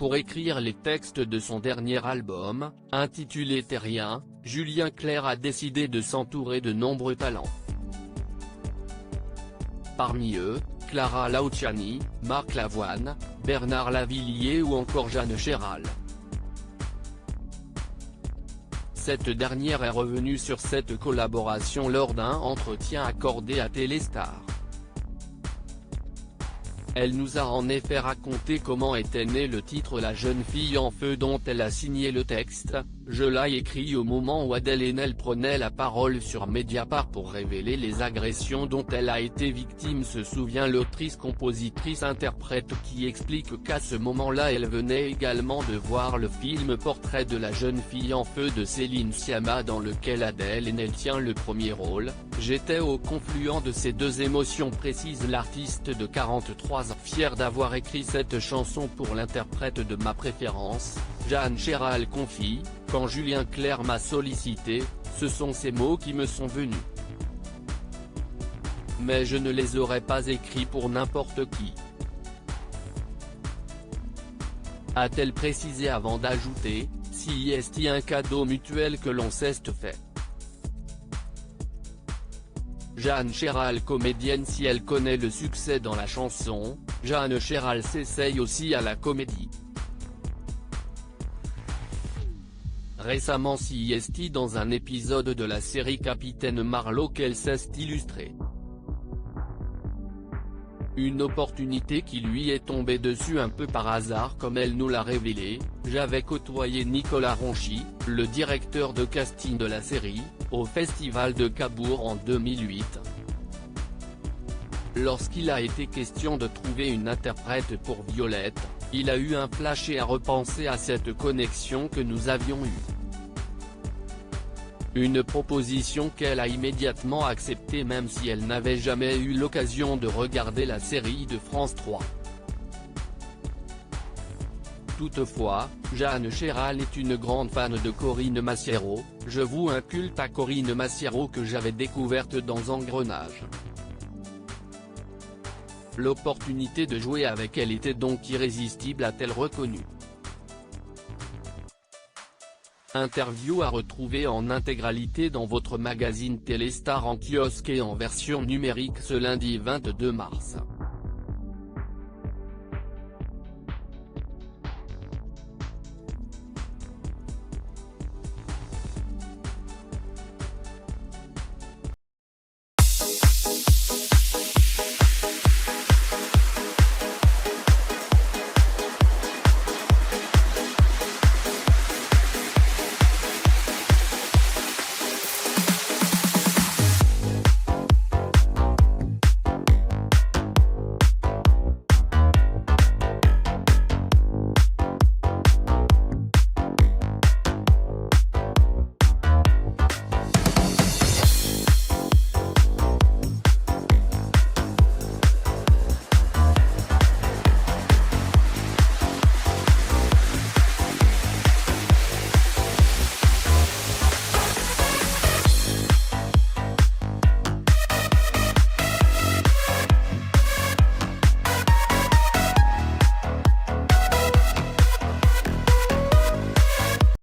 pour écrire les textes de son dernier album, intitulé Terrien, Julien Clerc a décidé de s'entourer de nombreux talents. Parmi eux, Clara Luciani, Marc Lavoine, Bernard Lavilliers ou encore Jeanne Chéral. Cette dernière est revenue sur cette collaboration lors d'un entretien accordé à Téléstar. Elle nous a en effet raconté comment était né le titre La jeune fille en feu dont elle a signé le texte. Je l'ai écrit au moment où Adèle Haenel prenait la parole sur Mediapart pour révéler les agressions dont elle a été victime, se souvient l'autrice-compositrice-interprète qui explique qu'à ce moment-là elle venait également de voir le film Portrait de la jeune fille en feu de Céline Sciamma dans lequel Adèle Haenel tient le premier rôle. J'étais au confluent de ces deux émotions, précise l'artiste de 43 ans, fière d'avoir écrit cette chanson pour l'interprète de ma préférence. Jeanne Chéral confie, quand Julien Clerc m'a sollicité, ce sont ces mots qui me sont venus. Mais je ne les aurais pas écrits pour n'importe qui. A-t-elle précisé avant d'ajouter, si est un cadeau mutuel que l'on s'est fait. Jeanne Chéral, comédienne, si elle connaît le succès dans la chanson, Jeanne Chéral s'essaye aussi à la comédie. Récemment CST dans un épisode de la série Capitaine Marlowe qu'elle s'est illustrée. Une opportunité qui lui est tombée dessus un peu par hasard comme elle nous l'a révélé. J'avais côtoyé Nicolas Ronchi, le directeur de casting de la série, au Festival de Cabourg en 2008. Lorsqu'il a été question de trouver une interprète pour Violette, il a eu un flash et a repensé à cette connexion que nous avions eue. Une proposition qu'elle a immédiatement acceptée même si elle n'avait jamais eu l'occasion de regarder la série de France 3. Toutefois, Jeanne Chéral est une grande fan de Corinne Massiero. Je voue un culte à Corinne Massiero que j'avais découverte dans Engrenage. L'opportunité de jouer avec elle était donc irrésistible, a-t-elle reconnu. Interview à retrouver en intégralité dans votre magazine Téléstar en kiosque et en version numérique ce lundi 22 mars.